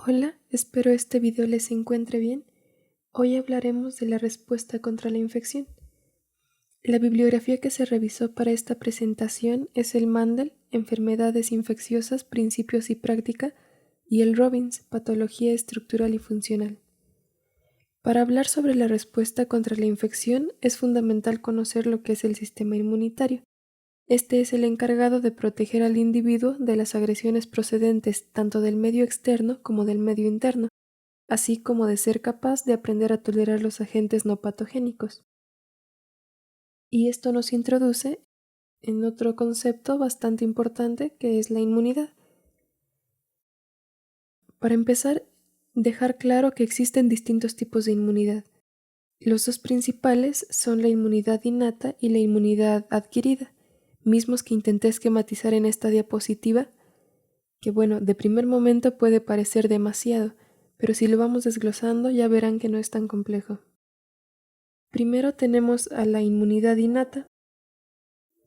Hola, espero este video les encuentre bien. Hoy hablaremos de la respuesta contra la infección. La bibliografía que se revisó para esta presentación es el Mandel, Enfermedades infecciosas, Principios y Práctica, y el Robbins, Patología estructural y funcional. Para hablar sobre la respuesta contra la infección es fundamental conocer lo que es el sistema inmunitario. Este es el encargado de proteger al individuo de las agresiones procedentes tanto del medio externo como del medio interno, así como de ser capaz de aprender a tolerar los agentes no patogénicos. Y esto nos introduce en otro concepto bastante importante que es la inmunidad. Para empezar, dejar claro que existen distintos tipos de inmunidad. Los dos principales son la inmunidad innata y la inmunidad adquirida, mismos que intenté esquematizar en esta diapositiva, que de primer momento puede parecer demasiado, pero si lo vamos desglosando ya verán que no es tan complejo. Primero tenemos a la inmunidad innata,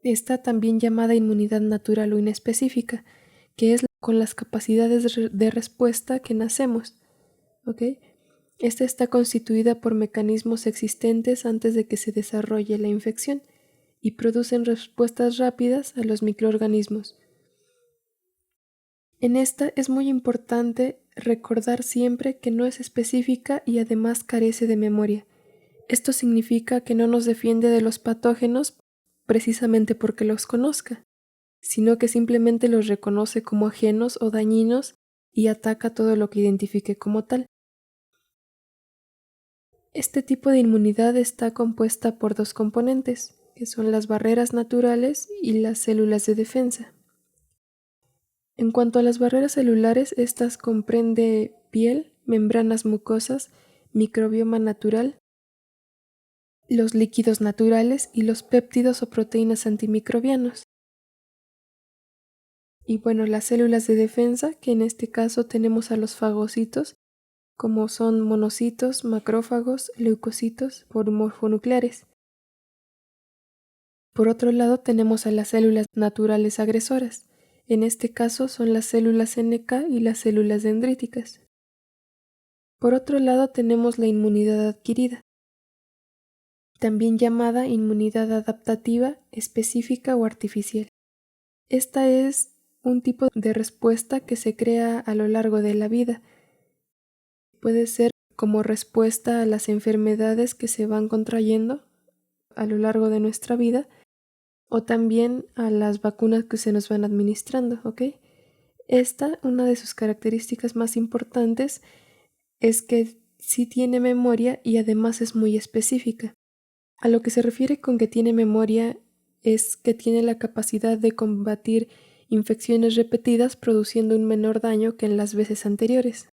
esta también llamada inmunidad natural o inespecífica, que es con las capacidades de respuesta que nacemos. ¿Ok? Esta está constituida por mecanismos existentes antes de que se desarrolle la infección y producen respuestas rápidas a los microorganismos. En esta es muy importante recordar siempre que no es específica y además carece de memoria. Esto significa que no nos defiende de los patógenos precisamente porque los conozca, sino que simplemente los reconoce como ajenos o dañinos y ataca todo lo que identifique como tal. Este tipo de inmunidad está compuesta por dos componentes, que son las barreras naturales y las células de defensa. En cuanto a las barreras celulares, estas comprende piel, membranas mucosas, microbioma natural, los líquidos naturales y los péptidos o proteínas antimicrobianos. Y las células de defensa, que en este caso tenemos a los fagocitos, como son monocitos, macrófagos, leucocitos, morfonucleares. Por otro lado tenemos a las células naturales agresoras, en este caso son las células NK y las células dendríticas. Por otro lado tenemos la inmunidad adquirida, también llamada inmunidad adaptativa, específica o artificial. Esta es un tipo de respuesta que se crea a lo largo de la vida. Puede ser como respuesta a las enfermedades que se van contrayendo a lo largo de nuestra vida o también a las vacunas que se nos van administrando, ¿ok? Una de sus características más importantes es que sí tiene memoria y además es muy específica. A lo que se refiere con que tiene memoria es que tiene la capacidad de combatir infecciones repetidas produciendo un menor daño que en las veces anteriores.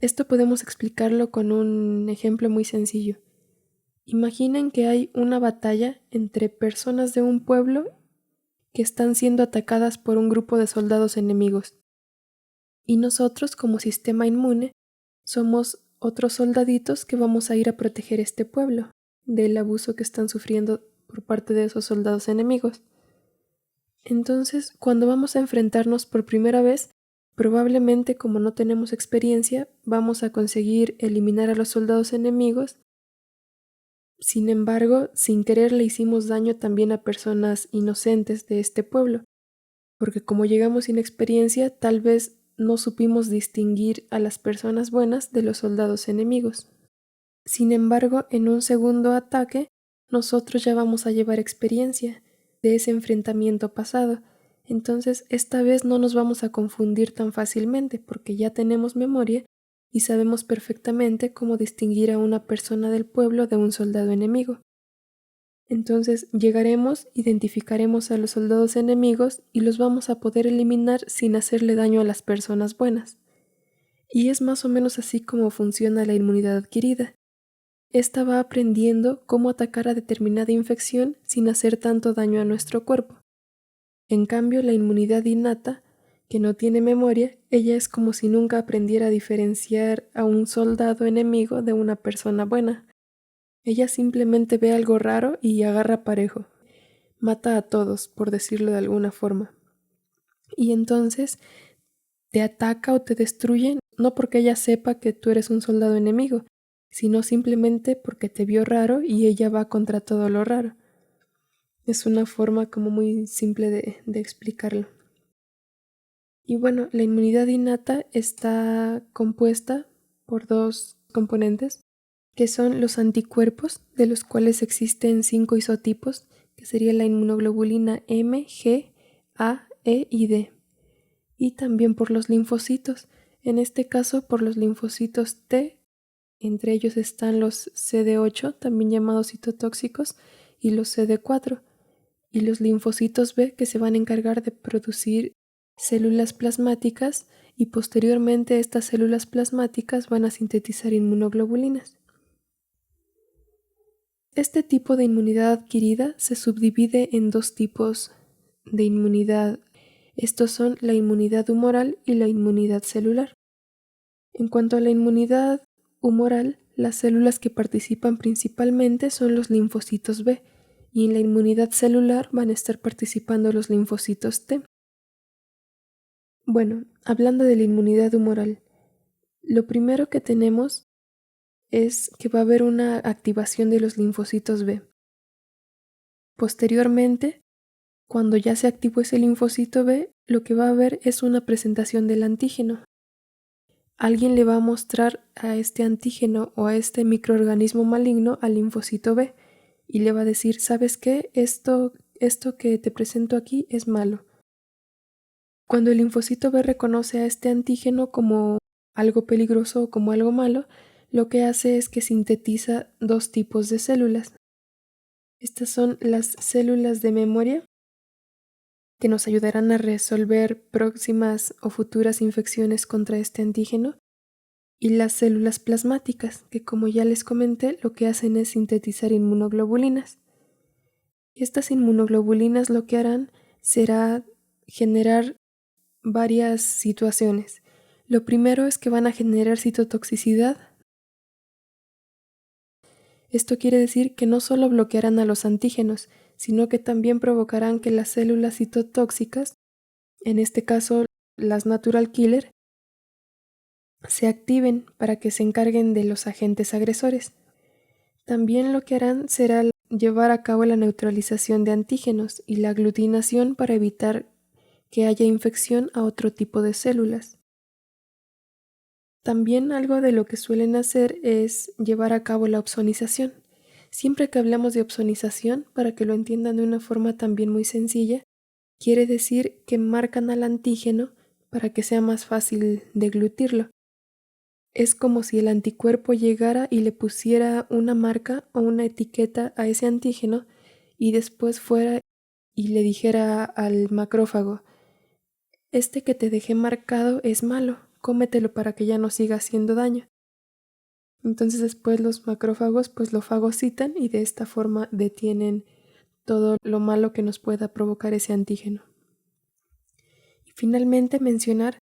Esto podemos explicarlo con un ejemplo muy sencillo. Imaginen que hay una batalla entre personas de un pueblo que están siendo atacadas por un grupo de soldados enemigos. Y nosotros, como sistema inmune, somos otros soldaditos que vamos a ir a proteger este pueblo del abuso que están sufriendo por parte de esos soldados enemigos. Entonces, cuando vamos a enfrentarnos por primera vez, probablemente como no tenemos experiencia, vamos a conseguir eliminar a los soldados enemigos. Sin embargo, sin querer le hicimos daño también a personas inocentes de este pueblo, porque como llegamos sin experiencia, tal vez no supimos distinguir a las personas buenas de los soldados enemigos. Sin embargo, en un segundo ataque, nosotros ya vamos a llevar experiencia de ese enfrentamiento pasado. Entonces, esta vez no nos vamos a confundir tan fácilmente porque ya tenemos memoria y sabemos perfectamente cómo distinguir a una persona del pueblo de un soldado enemigo. Entonces llegaremos, identificaremos a los soldados enemigos y los vamos a poder eliminar sin hacerle daño a las personas buenas. Y es más o menos así como funciona la inmunidad adquirida. Esta va aprendiendo cómo atacar a determinada infección sin hacer tanto daño a nuestro cuerpo. En cambio, la inmunidad innata, que no tiene memoria, ella es como si nunca aprendiera a diferenciar a un soldado enemigo de una persona buena. Ella simplemente ve algo raro y agarra parejo. Mata a todos, por decirlo de alguna forma. Y entonces te ataca o te destruye, no porque ella sepa que tú eres un soldado enemigo, sino simplemente porque te vio raro y ella va contra todo lo raro. Es una forma como muy simple de explicarlo. Y bueno, la inmunidad innata está compuesta por dos componentes, que son los anticuerpos, de los cuales existen 5 isotipos, que sería la inmunoglobulina M, G, A, E y D. Y también por los linfocitos, en este caso por los linfocitos T, entre ellos están los CD8, también llamados citotóxicos, y los CD4, y los linfocitos B, que se van a encargar de producir células plasmáticas, y posteriormente estas células plasmáticas van a sintetizar inmunoglobulinas. Este tipo de inmunidad adquirida se subdivide en dos tipos de inmunidad. Estos son la inmunidad humoral y la inmunidad celular. En cuanto a la inmunidad humoral, las células que participan principalmente son los linfocitos B, y en la inmunidad celular van a estar participando los linfocitos T. Bueno, hablando de la inmunidad humoral, lo primero que tenemos es que va a haber una activación de los linfocitos B. Posteriormente, cuando ya se activó ese linfocito B, lo que va a haber es una presentación del antígeno. Alguien le va a mostrar a este antígeno o a este microorganismo maligno al linfocito B y le va a decir, ¿sabes qué? Esto que te presento aquí es malo. Cuando el linfocito B reconoce a este antígeno como algo peligroso o como algo malo, lo que hace es que sintetiza dos tipos de células. Estas son las células de memoria, que nos ayudarán a resolver próximas o futuras infecciones contra este antígeno, y las células plasmáticas, que como ya les comenté, lo que hacen es sintetizar inmunoglobulinas. Y estas inmunoglobulinas lo que harán será generar varias situaciones. Lo primero es que van a generar citotoxicidad. Esto quiere decir que no solo bloquearán a los antígenos, sino que también provocarán que las células citotóxicas, en este caso las natural killer, se activen para que se encarguen de los agentes agresores. También lo que harán será llevar a cabo la neutralización de antígenos y la aglutinación para evitar que haya infección a otro tipo de células. También algo de lo que suelen hacer es llevar a cabo la opsonización. Siempre que hablamos de opsonización, para que lo entiendan de una forma también muy sencilla, quiere decir que marcan al antígeno para que sea más fácil deglutirlo. Es como si el anticuerpo llegara y le pusiera una marca o una etiqueta a ese antígeno y después fuera y le dijera al macrófago, este que te dejé marcado es malo, cómetelo para que ya no siga haciendo daño. Entonces después los macrófagos pues lo fagocitan y de esta forma detienen todo lo malo que nos pueda provocar ese antígeno. Y finalmente mencionar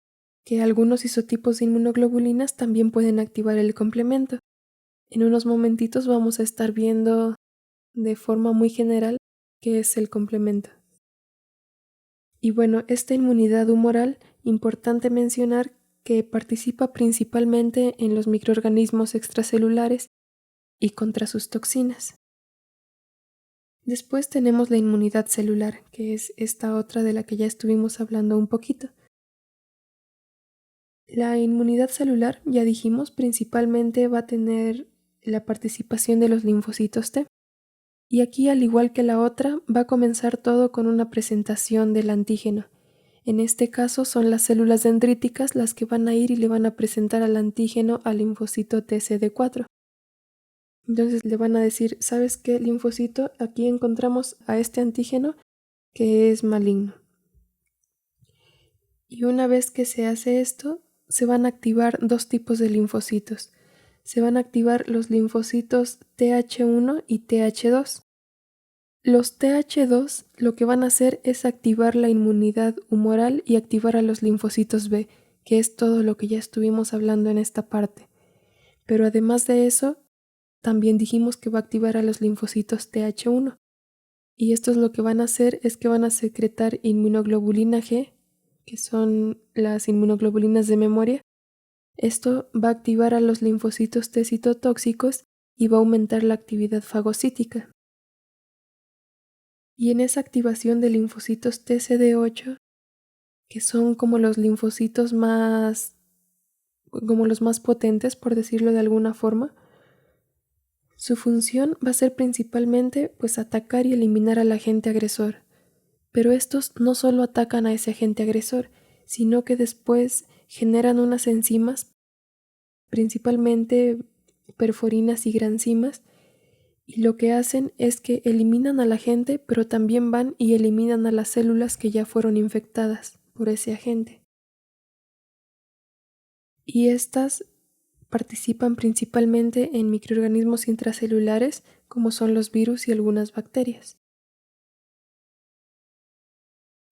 que algunos isotipos de inmunoglobulinas también pueden activar el complemento. En unos momentitos vamos a estar viendo de forma muy general qué es el complemento. Y bueno, esta inmunidad humoral, importante mencionar que participa principalmente en los microorganismos extracelulares y contra sus toxinas. Después tenemos la inmunidad celular, que es esta otra de la que ya estuvimos hablando un poquito. La inmunidad celular, ya dijimos, principalmente va a tener la participación de los linfocitos T. Y aquí, al igual que la otra, va a comenzar todo con una presentación del antígeno. En este caso son las células dendríticas las que van a ir y le van a presentar al antígeno al linfocito TCD4. Entonces le van a decir, ¿sabes qué, linfocito? Aquí encontramos a este antígeno que es maligno. Y una vez que se hace esto, se van a activar dos tipos de linfocitos. Se van a activar los linfocitos TH1 y TH2. Los TH2 lo que van a hacer es activar la inmunidad humoral y activar a los linfocitos B, que es todo lo que ya estuvimos hablando en esta parte. Pero además de eso, también dijimos que va a activar a los linfocitos TH1. Y estos lo que van a hacer es que van a secretar inmunoglobulina G, que son las inmunoglobulinas de memoria, esto va a activar a los linfocitos T citotóxicos y va a aumentar la actividad fagocítica. Y en esa activación de linfocitos TCD8, que son como los linfocitos como los más potentes, por decirlo de alguna forma, su función va a ser principalmente pues atacar y eliminar al agente agresor. Pero estos no solo atacan a ese agente agresor, sino que después generan unas enzimas, principalmente perforinas y granzimas, y lo que hacen es que eliminan al agente, pero también van y eliminan a las células que ya fueron infectadas por ese agente. Y estas participan principalmente en microorganismos intracelulares, como son los virus y algunas bacterias.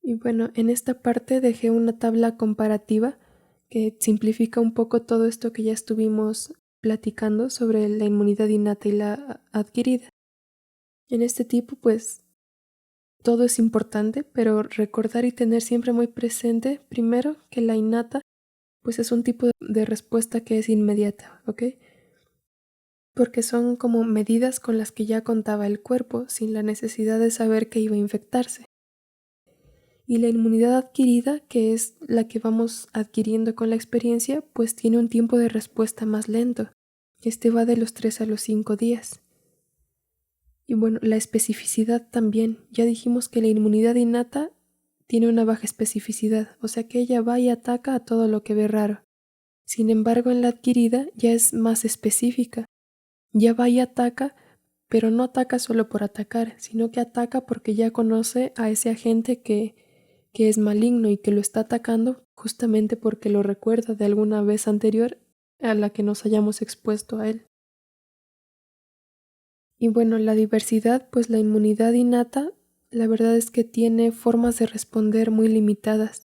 Y bueno, en esta parte dejé una tabla comparativa que simplifica un poco todo esto que ya estuvimos platicando sobre la inmunidad innata y la adquirida. En este tipo, pues, todo es importante, pero recordar y tener siempre muy presente, primero, que la innata, pues es un tipo de respuesta que es inmediata, ¿ok? Porque son como medidas con las que ya contaba el cuerpo, sin la necesidad de saber que iba a infectarse. Y la inmunidad adquirida, que es la que vamos adquiriendo con la experiencia, pues tiene un tiempo de respuesta más lento. Este va de los 3 a los 5 días. Y bueno, la especificidad también. Ya dijimos que la inmunidad innata tiene una baja especificidad, o sea que ella va y ataca a todo lo que ve raro. Sin embargo, en la adquirida ya es más específica. Ya va y ataca, pero no ataca solo por atacar, sino que ataca porque ya conoce a ese agente que es maligno y que lo está atacando justamente porque lo recuerda de alguna vez anterior a la que nos hayamos expuesto a él. Y bueno, la diversidad, pues la inmunidad innata, la verdad es que tiene formas de responder muy limitadas,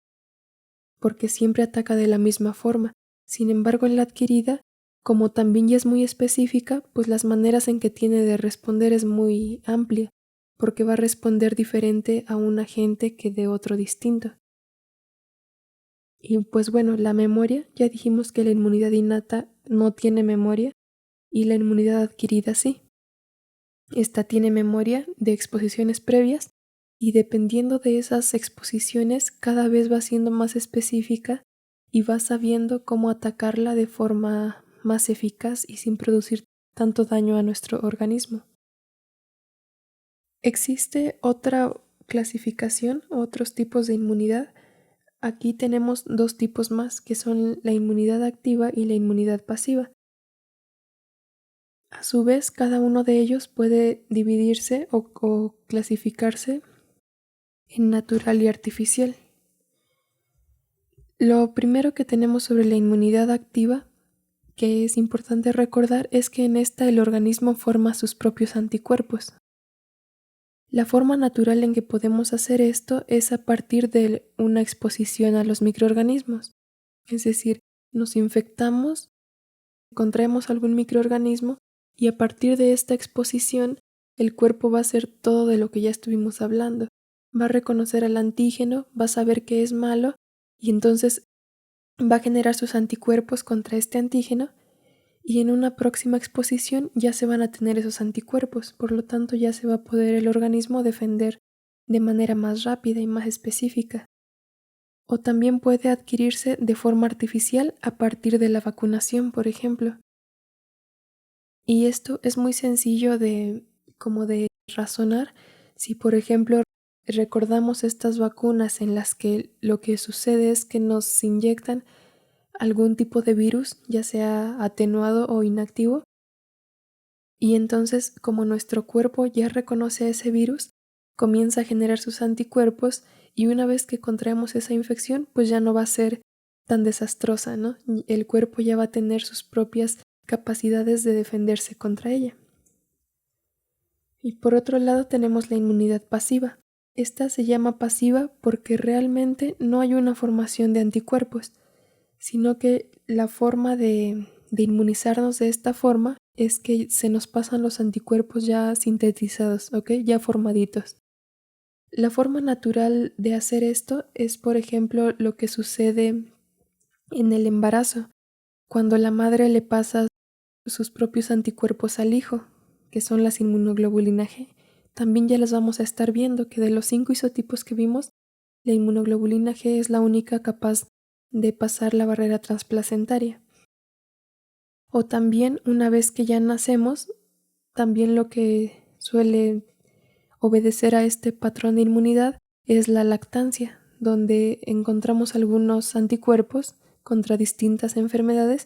porque siempre ataca de la misma forma. Sin embargo, en la adquirida, como también ya es muy específica, pues las maneras en que tiene de responder es muy amplia, porque va a responder diferente a un agente que de otro distinto. Y pues bueno, la memoria, ya dijimos que la inmunidad innata no tiene memoria y la inmunidad adquirida sí. Esta tiene memoria de exposiciones previas y dependiendo de esas exposiciones cada vez va siendo más específica y va sabiendo cómo atacarla de forma más eficaz y sin producir tanto daño a nuestro organismo. Existe otra clasificación, otros tipos de inmunidad. Aquí tenemos dos tipos más, que son la inmunidad activa y la inmunidad pasiva. A su vez, cada uno de ellos puede dividirse o clasificarse en natural y artificial. Lo primero que tenemos sobre la inmunidad activa, que es importante recordar, es que en esta el organismo forma sus propios anticuerpos. La forma natural en que podemos hacer esto es a partir de una exposición a los microorganismos. Es decir, nos infectamos, contraemos algún microorganismo y a partir de esta exposición el cuerpo va a hacer todo de lo que ya estuvimos hablando. Va a reconocer al antígeno, va a saber que es malo y entonces va a generar sus anticuerpos contra este antígeno y en una próxima exposición ya se van a tener esos anticuerpos, por lo tanto ya se va a poder el organismo defender de manera más rápida y más específica. O también puede adquirirse de forma artificial a partir de la vacunación, por ejemplo. Y esto es muy sencillo de razonar. Si, por ejemplo, recordamos estas vacunas en las que lo que sucede es que nos inyectan algún tipo de virus, ya sea atenuado o inactivo, y entonces como nuestro cuerpo ya reconoce a ese virus, comienza a generar sus anticuerpos y una vez que contraemos esa infección, pues ya no va a ser tan desastrosa, ¿no? El cuerpo ya va a tener sus propias capacidades de defenderse contra ella. Y por otro lado tenemos la inmunidad pasiva. Esta se llama pasiva porque realmente no hay una formación de anticuerpos, sino que la forma de inmunizarnos de esta forma es que se nos pasan los anticuerpos ya sintetizados, ¿ok? Ya formaditos. La forma natural de hacer esto es, por ejemplo, lo que sucede en el embarazo, cuando la madre le pasa sus propios anticuerpos al hijo, que son las inmunoglobulina G. También ya las vamos a estar viendo que de los 5 isotipos que vimos, la inmunoglobulina G es la única capaz de pasar la barrera transplacentaria. O también una vez que ya nacemos, también lo que suele obedecer a este patrón de inmunidad es la lactancia, donde encontramos algunos anticuerpos contra distintas enfermedades,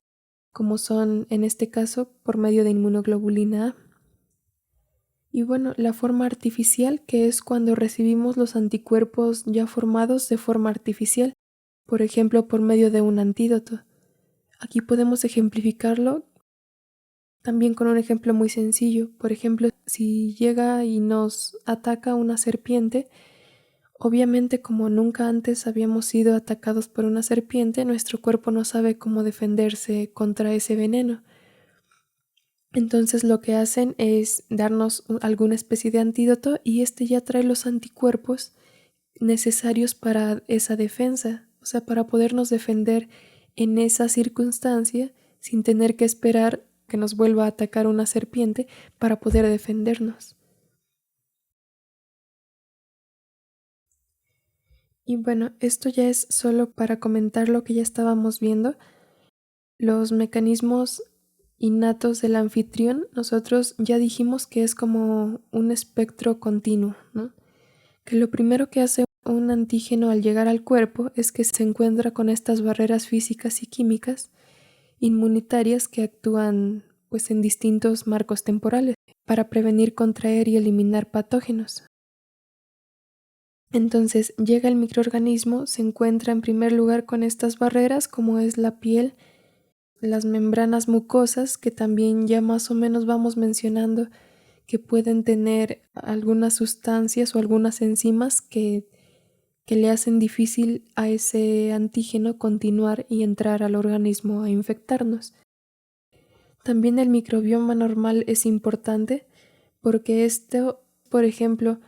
como son en este caso por medio de inmunoglobulina A. Y bueno, la forma artificial, que es cuando recibimos los anticuerpos ya formados de forma artificial, por ejemplo por medio de un antídoto. Aquí podemos ejemplificarlo también con un ejemplo muy sencillo. Por ejemplo, si llega y nos ataca una serpiente, obviamente como nunca antes habíamos sido atacados por una serpiente, nuestro cuerpo no sabe cómo defenderse contra ese veneno. Entonces lo que hacen es darnos alguna especie de antídoto y este ya trae los anticuerpos necesarios para esa defensa, o sea, para podernos defender en esa circunstancia sin tener que esperar que nos vuelva a atacar una serpiente para poder defendernos. Y bueno, esto ya es solo para comentar lo que ya estábamos viendo. Los mecanismos innatos del anfitrión, nosotros ya dijimos que es como un espectro continuo, ¿no? Que lo primero que hace un antígeno al llegar al cuerpo es que se encuentra con estas barreras físicas y químicas inmunitarias que actúan pues en distintos marcos temporales para prevenir, contraer y eliminar patógenos. Entonces llega el microorganismo, se encuentra en primer lugar con estas barreras como es la piel, las membranas mucosas, que también ya más o menos vamos mencionando que pueden tener algunas sustancias o algunas enzimas que le hacen difícil a ese antígeno continuar y entrar al organismo a infectarnos. También el microbioma normal es importante porque esto, por ejemplo,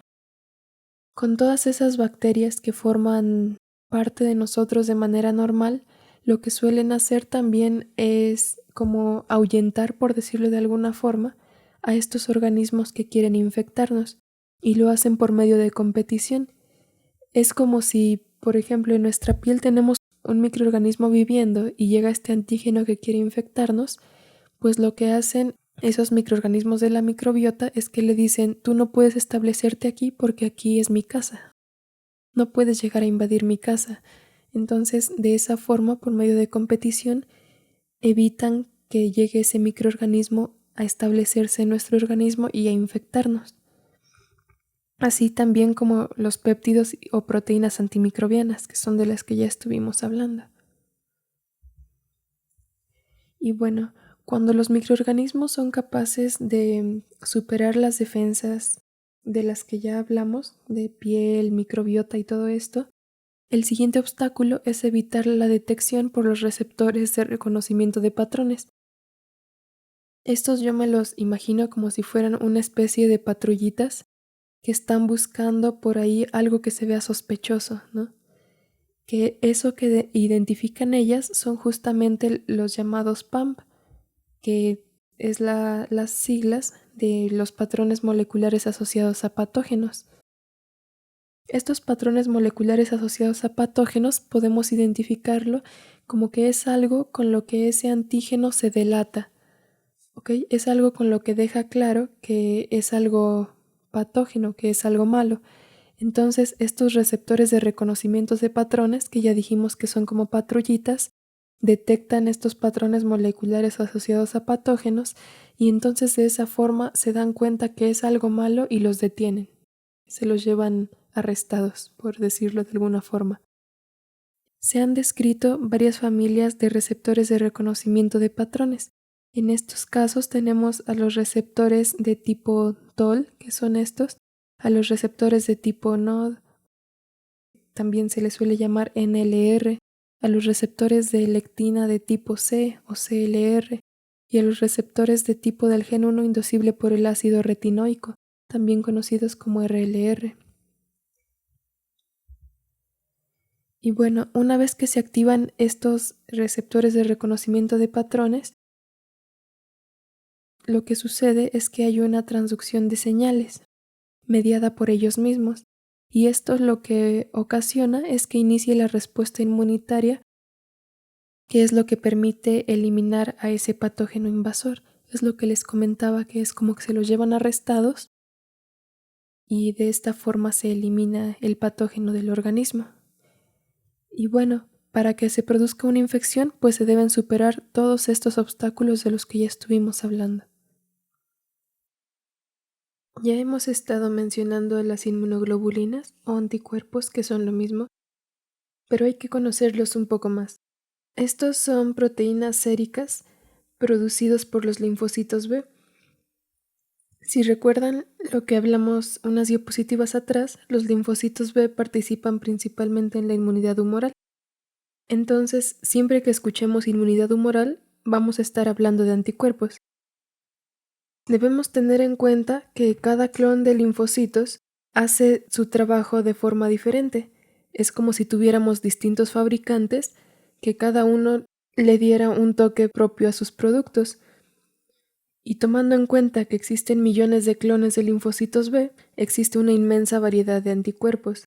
con todas esas bacterias que forman parte de nosotros de manera normal, lo que suelen hacer también es como ahuyentar, por decirlo de alguna forma, a estos organismos que quieren infectarnos y lo hacen por medio de competición. Es como si, por ejemplo, en nuestra piel tenemos un microorganismo viviendo y llega este antígeno que quiere infectarnos, pues lo que hacen esos microorganismos de la microbiota es que le dicen, tú no puedes establecerte aquí porque aquí es mi casa, no puedes llegar a invadir mi casa. Entonces, de esa forma, por medio de competición, evitan que llegue ese microorganismo a establecerse en nuestro organismo y a infectarnos. Así también como los péptidos o proteínas antimicrobianas, que son de las que ya estuvimos hablando. Y bueno, cuando los microorganismos son capaces de superar las defensas de las que ya hablamos, de piel, microbiota y todo esto, el siguiente obstáculo es evitar la detección por los receptores de reconocimiento de patrones. Estos yo me los imagino como si fueran una especie de patrullitas que están buscando por ahí algo que se vea sospechoso, ¿no? Que eso que identifican ellas son justamente los llamados PAMP, que es las siglas de los patrones moleculares asociados a patógenos. Estos patrones moleculares asociados a patógenos podemos identificarlo como que es algo con lo que ese antígeno se delata, ¿ok? Es algo con lo que deja claro que es algo patógeno, que es algo malo. Entonces, estos receptores de reconocimientos de patrones, que ya dijimos que son como patrullitas, detectan estos patrones moleculares asociados a patógenos y entonces de esa forma se dan cuenta que es algo malo y los detienen. Se los llevan arrestados, por decirlo de alguna forma. Se han descrito varias familias de receptores de reconocimiento de patrones. En estos casos tenemos a los receptores de tipo TOL, que son estos, a los receptores de tipo NOD, también se les suele llamar NLR, a los receptores de lectina de tipo C o CLR y a los receptores de tipo del gen 1 inducible por el ácido retinoico, también conocidos como RLR. Y bueno, una vez que se activan estos receptores de reconocimiento de patrones, lo que sucede es que hay una transducción de señales mediada por ellos mismos, y esto lo que ocasiona es que inicie la respuesta inmunitaria, que es lo que permite eliminar a ese patógeno invasor. Es lo que les comentaba, que es como que se los llevan arrestados y de esta forma se elimina el patógeno del organismo. Y bueno, para que se produzca una infección, pues se deben superar todos estos obstáculos de los que ya estuvimos hablando. Ya hemos estado mencionando las inmunoglobulinas o anticuerpos, que son lo mismo, pero hay que conocerlos un poco más. Estos son proteínas séricas producidos por los linfocitos B. Si recuerdan lo que hablamos unas diapositivas atrás, los linfocitos B participan principalmente en la inmunidad humoral. Entonces, siempre que escuchemos inmunidad humoral, vamos a estar hablando de anticuerpos. Debemos tener en cuenta que cada clon de linfocitos hace su trabajo de forma diferente. Es como si tuviéramos distintos fabricantes que cada uno le diera un toque propio a sus productos. Y tomando en cuenta que existen millones de clones de linfocitos B, existe una inmensa variedad de anticuerpos.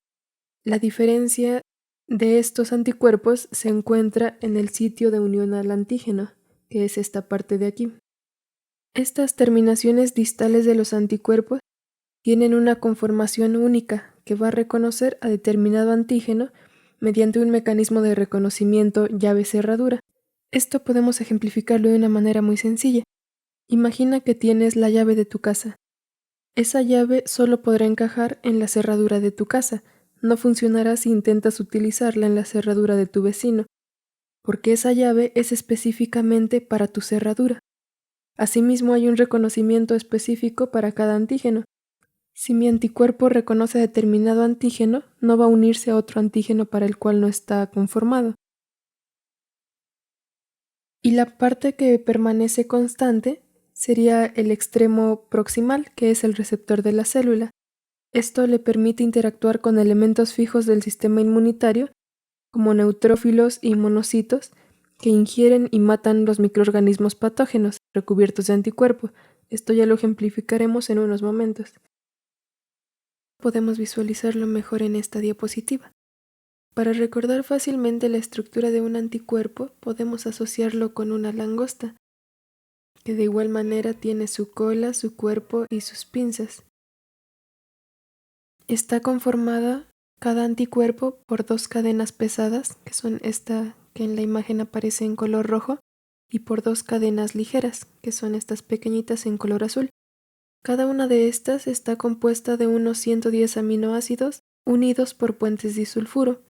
La diferencia de estos anticuerpos se encuentra en el sitio de unión al antígeno, que es esta parte de aquí. Estas terminaciones distales de los anticuerpos tienen una conformación única que va a reconocer a determinado antígeno mediante un mecanismo de reconocimiento llave-cerradura. Esto podemos ejemplificarlo de una manera muy sencilla. Imagina que tienes la llave de tu casa. Esa llave solo podrá encajar en la cerradura de tu casa. No funcionará si intentas utilizarla en la cerradura de tu vecino, porque esa llave es específicamente para tu cerradura. Asimismo, hay un reconocimiento específico para cada antígeno. Si mi anticuerpo reconoce determinado antígeno, no va a unirse a otro antígeno para el cual no está conformado. Y la parte que permanece constante sería el extremo proximal, que es el receptor de la célula. Esto le permite interactuar con elementos fijos del sistema inmunitario, como neutrófilos y monocitos, que ingieren y matan los microorganismos patógenos recubiertos de anticuerpos. Esto ya lo ejemplificaremos en unos momentos. Podemos visualizarlo mejor en esta diapositiva. Para recordar fácilmente la estructura de un anticuerpo, podemos asociarlo con una langosta, que de igual manera tiene su cola, su cuerpo y sus pinzas. Está conformada cada anticuerpo por dos cadenas pesadas, que son esta que en la imagen aparece en color rojo, y por dos cadenas ligeras, que son estas pequeñitas en color azul. Cada una de estas está compuesta de unos 110 aminoácidos unidos por puentes disulfuro.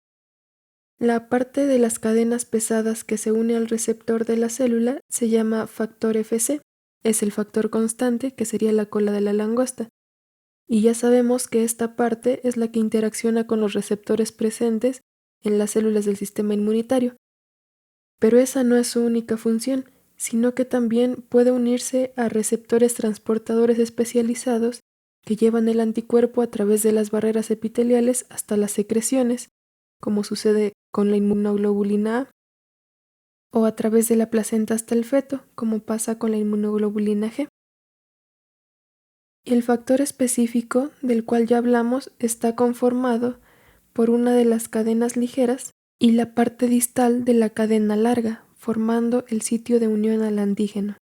La parte de las cadenas pesadas que se une al receptor de la célula se llama factor Fc. Es el factor constante, que sería la cola de la langosta. Y ya sabemos que esta parte es la que interacciona con los receptores presentes en las células del sistema inmunitario. Pero esa no es su única función, sino que también puede unirse a receptores transportadores especializados que llevan el anticuerpo a través de las barreras epiteliales hasta las secreciones, como sucede con la inmunoglobulina A, o a través de la placenta hasta el feto, como pasa con la inmunoglobulina G. El factor específico del cual ya hablamos está conformado por una de las cadenas ligeras y la parte distal de la cadena larga, formando el sitio de unión al antígeno.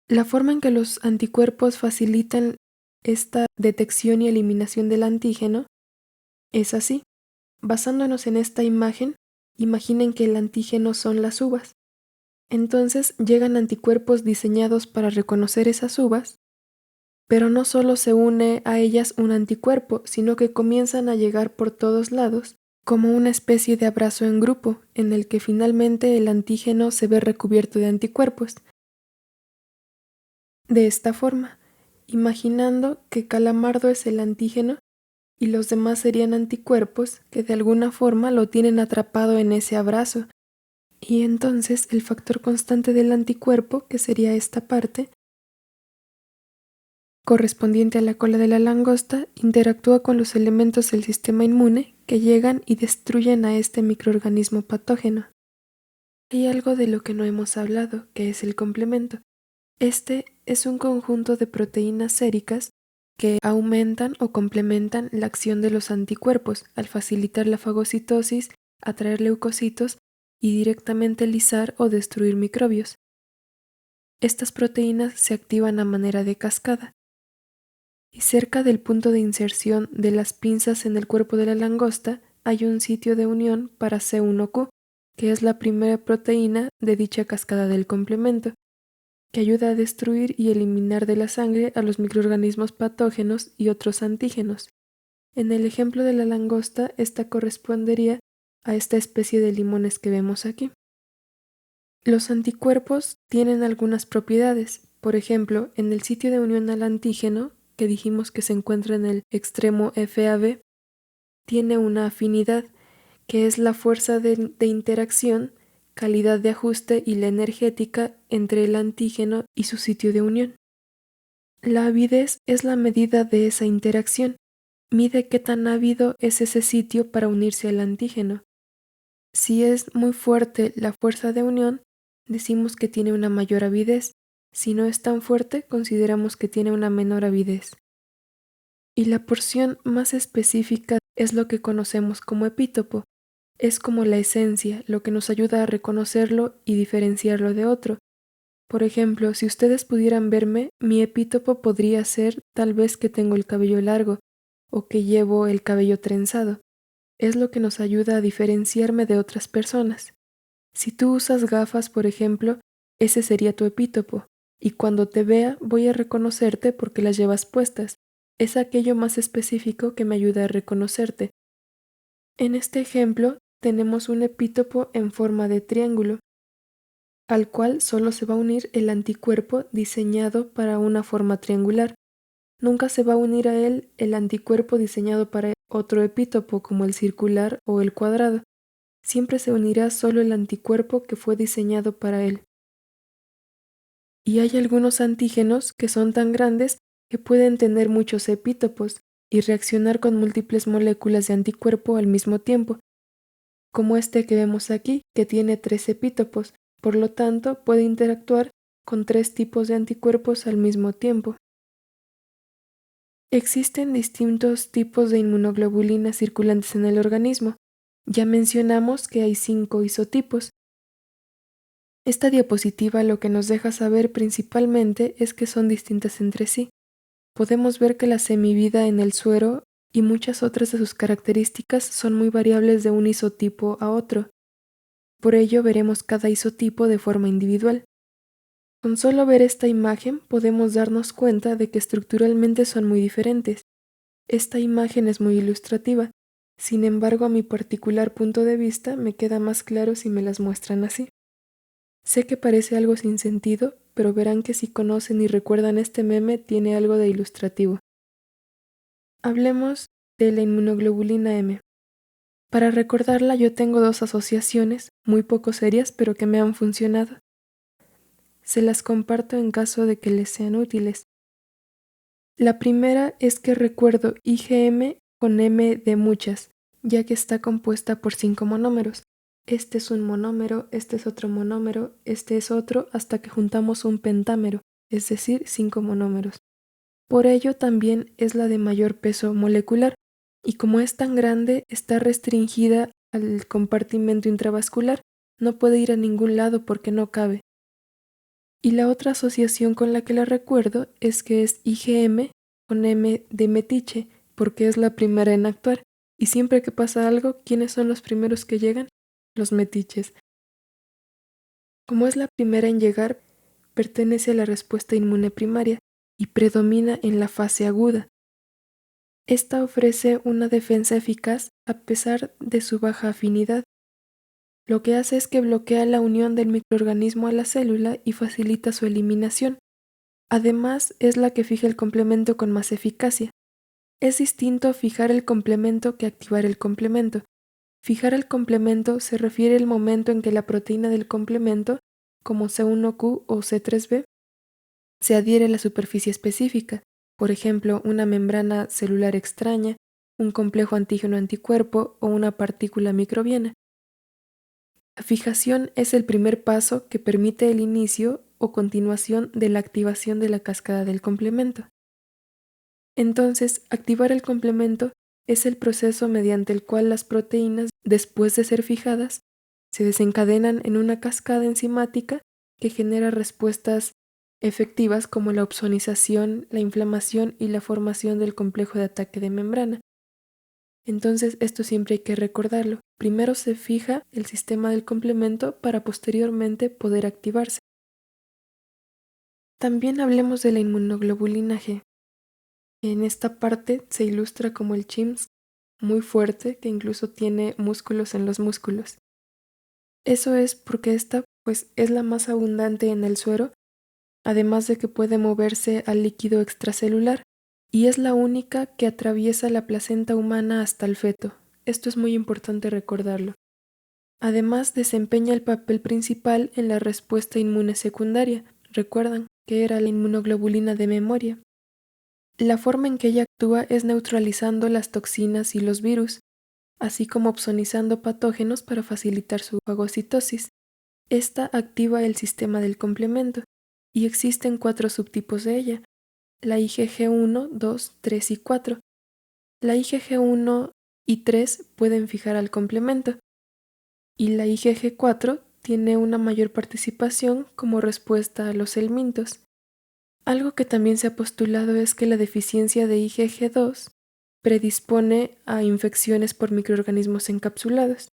La forma en que los anticuerpos facilitan esta detección y eliminación del antígeno es así. Basándonos en esta imagen, imaginen que el antígeno son las uvas. Entonces llegan anticuerpos diseñados para reconocer esas uvas, pero no solo se une a ellas un anticuerpo, sino que comienzan a llegar por todos lados, como una especie de abrazo en grupo, en el que finalmente el antígeno se ve recubierto de anticuerpos. De esta forma, imaginando que Calamardo es el antígeno y los demás serían anticuerpos que de alguna forma lo tienen atrapado en ese abrazo, y entonces el factor constante del anticuerpo, que sería esta parte, correspondiente a la cola de la langosta, interactúa con los elementos del sistema inmune que llegan y destruyen a este microorganismo patógeno. Hay algo de lo que no hemos hablado, que es el complemento. Este es un conjunto de proteínas séricas que aumentan o complementan la acción de los anticuerpos al facilitar la fagocitosis, atraer leucocitos y directamente lisar o destruir microbios. Estas proteínas se activan a manera de cascada. Y cerca del punto de inserción de las pinzas en el cuerpo de la langosta hay un sitio de unión para C1q, que es la primera proteína de dicha cascada del complemento, que ayuda a destruir y eliminar de la sangre a los microorganismos patógenos y otros antígenos. En el ejemplo de la langosta, esta correspondería a esta especie de limones que vemos aquí. Los anticuerpos tienen algunas propiedades. Por ejemplo, en el sitio de unión al antígeno, que dijimos que se encuentra en el extremo FAB, tiene una afinidad, que es la fuerza de interacción, calidad de ajuste y la energética entre el antígeno y su sitio de unión. La avidez es la medida de esa interacción. Mide qué tan ávido es ese sitio para unirse al antígeno. Si es muy fuerte la fuerza de unión, decimos que tiene una mayor avidez. Si no es tan fuerte, consideramos que tiene una menor avidez. Y la porción más específica es lo que conocemos como epítopo. Es como la esencia, lo que nos ayuda a reconocerlo y diferenciarlo de otro. Por ejemplo, si ustedes pudieran verme, mi epítopo podría ser tal vez que tengo el cabello largo o que llevo el cabello trenzado. Es lo que nos ayuda a diferenciarme de otras personas. Si tú usas gafas, por ejemplo, ese sería tu epítopo, y cuando te vea voy a reconocerte porque las llevas puestas. Es aquello más específico que me ayuda a reconocerte. En este ejemplo, tenemos un epítopo en forma de triángulo, al cual solo se va a unir el anticuerpo diseñado para una forma triangular. Nunca se va a unir a él el anticuerpo diseñado para otro epítopo como el circular o el cuadrado. Siempre se unirá solo el anticuerpo que fue diseñado para él. Y hay algunos antígenos que son tan grandes que pueden tener muchos epítopos y reaccionar con múltiples moléculas de anticuerpo al mismo tiempo, como este que vemos aquí, que tiene 3 epítopos, por lo tanto puede interactuar con 3 tipos de anticuerpos al mismo tiempo. Existen distintos tipos de inmunoglobulinas circulantes en el organismo. Ya mencionamos que hay 5 isotipos. Esta diapositiva lo que nos deja saber principalmente es que son distintas entre sí. Podemos ver que la semivida en el suero y muchas otras de sus características son muy variables de un isotipo a otro. Por ello veremos cada isotipo de forma individual. Con solo ver esta imagen podemos darnos cuenta de que estructuralmente son muy diferentes. Esta imagen es muy ilustrativa, sin embargo a mi particular punto de vista me queda más claro si me las muestran así. Sé que parece algo sin sentido, pero verán que si conocen y recuerdan este meme tiene algo de ilustrativo. Hablemos de la inmunoglobulina M. Para recordarla yo tengo 2 asociaciones, muy poco serias, pero que me han funcionado. Se las comparto en caso de que les sean útiles. La primera es que recuerdo IgM con M de muchas, ya que está compuesta por 5 monómeros. Este es un monómero, este es otro monómero, este es otro, hasta que juntamos un pentámero, es decir, 5 monómeros. Por ello también es la de mayor peso molecular, y como es tan grande, está restringida al compartimento intravascular, no puede ir a ningún lado porque no cabe. Y la otra asociación con la que la recuerdo es que es IgM con M de metiche, porque es la primera en actuar, y siempre que pasa algo, ¿quiénes son los primeros que llegan? Los metiches. Como es la primera en llegar, pertenece a la respuesta inmune primaria y predomina en la fase aguda. Esta ofrece una defensa eficaz a pesar de su baja afinidad. Lo que hace es que bloquea la unión del microorganismo a la célula y facilita su eliminación. Además, es la que fija el complemento con más eficacia. Es distinto fijar el complemento que activar el complemento. Fijar el complemento se refiere al momento en que la proteína del complemento, como C1q o C3b, se adhiere a la superficie específica. por ejemplo, una membrana celular extraña, un complejo antígeno-anticuerpo o una partícula microbiana. La fijación es el primer paso que permite el inicio o continuación de la activación de la cascada del complemento. Entonces, activar el complemento es el proceso mediante el cual las proteínas, después de ser fijadas, se desencadenan en una cascada enzimática que genera respuestas efectivas como la opsonización, la inflamación y la formación del complejo de ataque de membrana. Entonces, esto siempre hay que recordarlo. Primero se fija el sistema del complemento para posteriormente poder activarse. También hablemos de la inmunoglobulina G. En esta parte se ilustra como el chimps muy fuerte que incluso tiene músculos en los músculos. Eso es porque esta pues es la más abundante en el suero, además de que puede moverse al líquido extracelular y es la única que atraviesa la placenta humana hasta el feto. Esto es muy importante recordarlo. Además desempeña el papel principal en la respuesta inmune secundaria. Recuerdan que era la inmunoglobulina de memoria. La forma en que ella actúa es neutralizando las toxinas y los virus, así como opsonizando patógenos para facilitar su fagocitosis. Esta activa el sistema del complemento, y existen 4 subtipos de ella, la IgG1, 2, 3 y 4. La IgG1 y 3 pueden fijar al complemento, y la IgG4 tiene una mayor participación como respuesta a los helmintos. Algo que también se ha postulado es que la deficiencia de IgG2 predispone a infecciones por microorganismos encapsulados.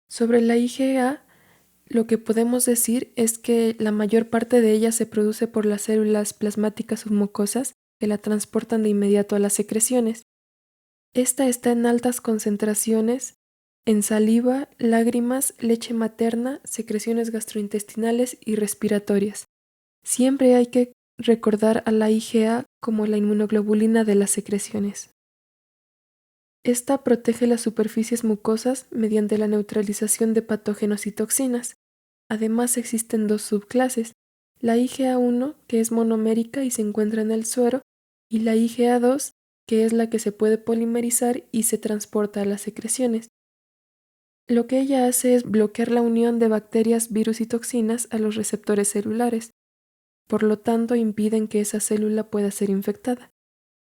Sobre la IgA, lo que podemos decir es que la mayor parte de ella se produce por las células plasmáticas submucosas que la transportan de inmediato a las secreciones. Esta está en altas concentraciones en saliva, lágrimas, leche materna, secreciones gastrointestinales y respiratorias. Siempre hay que recordar a la IgA como la inmunoglobulina de las secreciones. Esta protege las superficies mucosas mediante la neutralización de patógenos y toxinas. Además existen 2 subclases, la IgA1 que es monomérica y se encuentra en el suero y la IgA2 que es la que se puede polimerizar y se transporta a las secreciones. Lo que ella hace es bloquear la unión de bacterias, virus y toxinas a los receptores celulares. Por lo tanto, impiden que esa célula pueda ser infectada.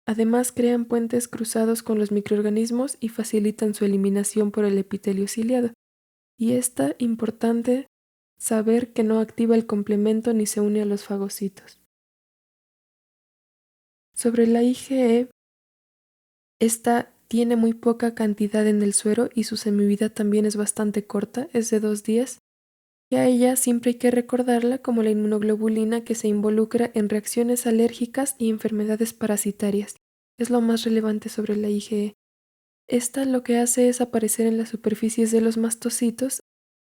Además, crean puentes cruzados con los microorganismos y facilitan su eliminación por el epitelio ciliado. Y está importante saber que no activa el complemento ni se une a los fagocitos. Sobre la IgE, esta tiene muy poca cantidad en el suero y su semivida también es bastante corta, es de 2 días. Y a ella siempre hay que recordarla como la inmunoglobulina que se involucra en reacciones alérgicas y enfermedades parasitarias. Es lo más relevante sobre la IgE. Esta lo que hace es aparecer en las superficies de los mastocitos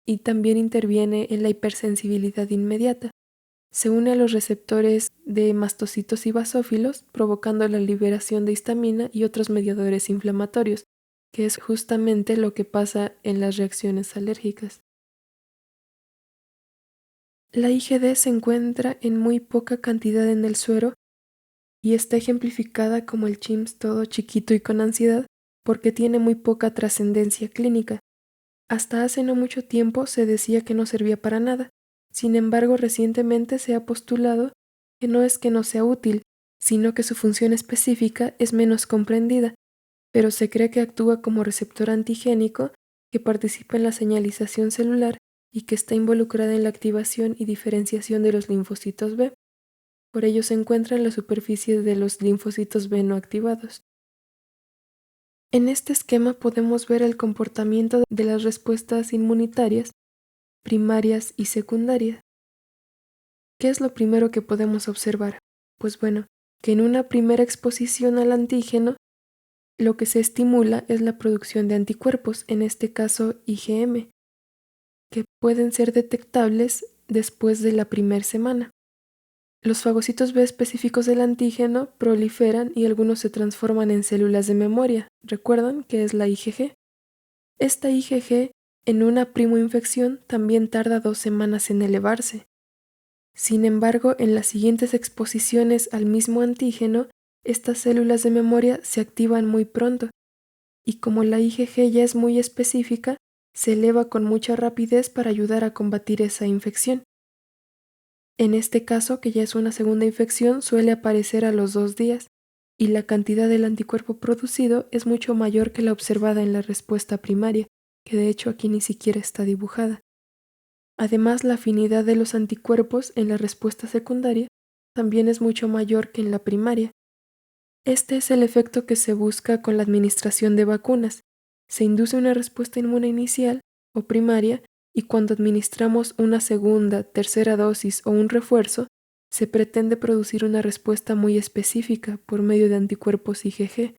y también interviene en la hipersensibilidad inmediata. Se une a los receptores de mastocitos y basófilos, provocando la liberación de histamina y otros mediadores inflamatorios, que es justamente lo que pasa en las reacciones alérgicas. La IgD se encuentra en muy poca cantidad en el suero y está ejemplificada como el chimps todo chiquito y con ansiedad porque tiene muy poca trascendencia clínica. Hasta hace no mucho tiempo se decía que no servía para nada. Sin embargo, recientemente se ha postulado que no es que no sea útil, sino que su función específica es menos comprendida, pero se cree que actúa como receptor antigénico que participa en la señalización celular y que está involucrada en la activación y diferenciación de los linfocitos B. Por ello se encuentra en la superficie de los linfocitos B no activados. En este esquema podemos ver el comportamiento de las respuestas inmunitarias primarias y secundarias. ¿Qué es lo primero que podemos observar? Pues bueno, que en una primera exposición al antígeno, lo que se estimula es la producción de anticuerpos, en este caso IgM, que pueden ser detectables después de la primera semana. Los fagocitos B específicos del antígeno proliferan y algunos se transforman en células de memoria. ¿Recuerdan que es la IgG? Esta IgG en una primoinfección también tarda 2 semanas en elevarse. Sin embargo, en las siguientes exposiciones al mismo antígeno, estas células de memoria se activan muy pronto, y como la IgG ya es muy específica, se eleva con mucha rapidez para ayudar a combatir esa infección. En este caso, que ya es una segunda infección, suele aparecer a los 2 días, y la cantidad del anticuerpo producido es mucho mayor que la observada en la respuesta primaria, que de hecho aquí ni siquiera está dibujada. Además, la afinidad de los anticuerpos en la respuesta secundaria también es mucho mayor que en la primaria. Este es el efecto que se busca con la administración de vacunas. Se induce una respuesta inmune inicial o primaria y cuando administramos una segunda, tercera dosis o un refuerzo, se pretende producir una respuesta muy específica por medio de anticuerpos IgG.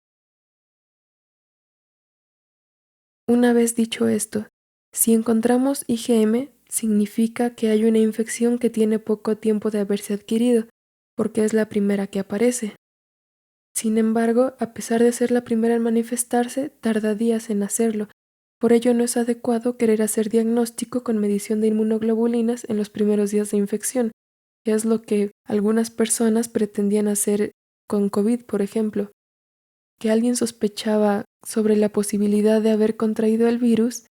Una vez dicho esto, si encontramos IgM, significa que hay una infección que tiene poco tiempo de haberse adquirido, porque es la primera que aparece. Sin embargo, a pesar de ser la primera en manifestarse, tarda días en hacerlo. Por ello no es adecuado querer hacer diagnóstico con medición de inmunoglobulinas en los primeros días de infección, que es lo que algunas personas pretendían hacer con COVID, por ejemplo, que alguien sospechaba sobre la posibilidad de haber contraído el virus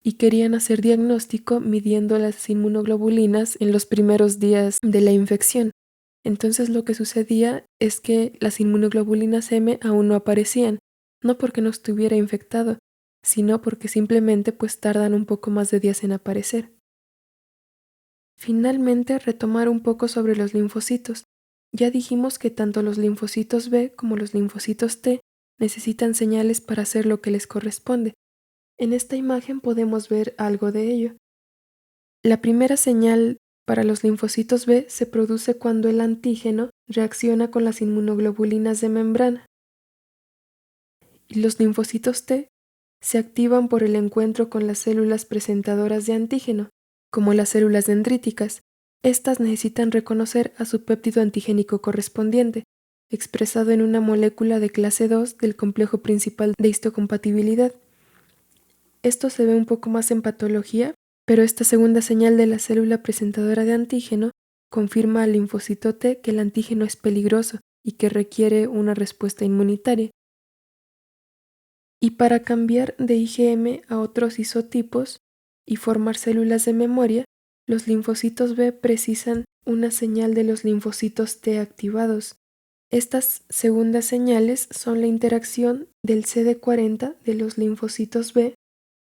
y querían hacer diagnóstico midiendo las inmunoglobulinas en los primeros días de la infección. Entonces lo que sucedía es que las inmunoglobulinas M aún no aparecían, no porque no estuviera infectado, sino porque simplemente pues tardan un poco más de días en aparecer. Finalmente, retomar un poco sobre los linfocitos. Ya dijimos que tanto los linfocitos B como los linfocitos T necesitan señales para hacer lo que les corresponde. En esta imagen podemos ver algo de ello. La primera señal para los linfocitos B se produce cuando el antígeno reacciona con las inmunoglobulinas de membrana. Y los linfocitos T se activan por el encuentro con las células presentadoras de antígeno, como las células dendríticas. Estas necesitan reconocer a su péptido antigénico correspondiente, expresado en una molécula de clase 2 del complejo principal de histocompatibilidad. Esto se ve un poco más en patología, pero esta segunda señal de la célula presentadora de antígeno confirma al linfocito T que el antígeno es peligroso y que requiere una respuesta inmunitaria. Y para cambiar de IgM a otros isotipos y formar células de memoria, los linfocitos B precisan una señal de los linfocitos T activados. Estas segundas señales son la interacción del CD40 de los linfocitos B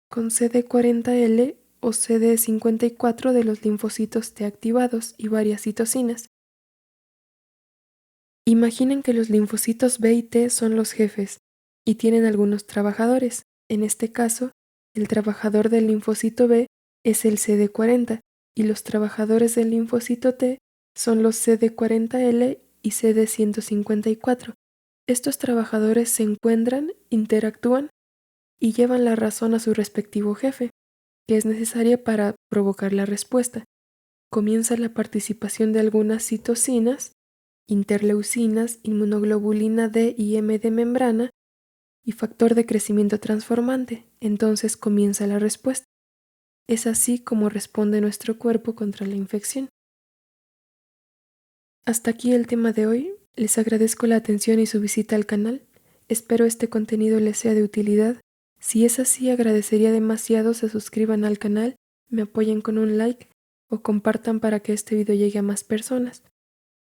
con CD40L o CD54 de los linfocitos T activados y varias citocinas. Imaginen que los linfocitos B y T son los jefes y tienen algunos trabajadores. En este caso, el trabajador del linfocito B es el CD40 y los trabajadores del linfocito T son los CD40L y CD154. Estos trabajadores se encuentran, interactúan y llevan la razón a su respectivo jefe, que es necesaria para provocar la respuesta. Comienza la participación de algunas citocinas, interleucinas, inmunoglobulina D y M de membrana y factor de crecimiento transformante. Entonces comienza la respuesta. Es así como responde nuestro cuerpo contra la infección. Hasta aquí el tema de hoy. Les agradezco la atención y su visita al canal. Espero este contenido les sea de utilidad. Si es así, agradecería demasiado se suscriban al canal, me apoyen con un like o compartan para que este video llegue a más personas.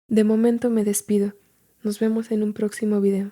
De momento me despido. Nos vemos en un próximo video.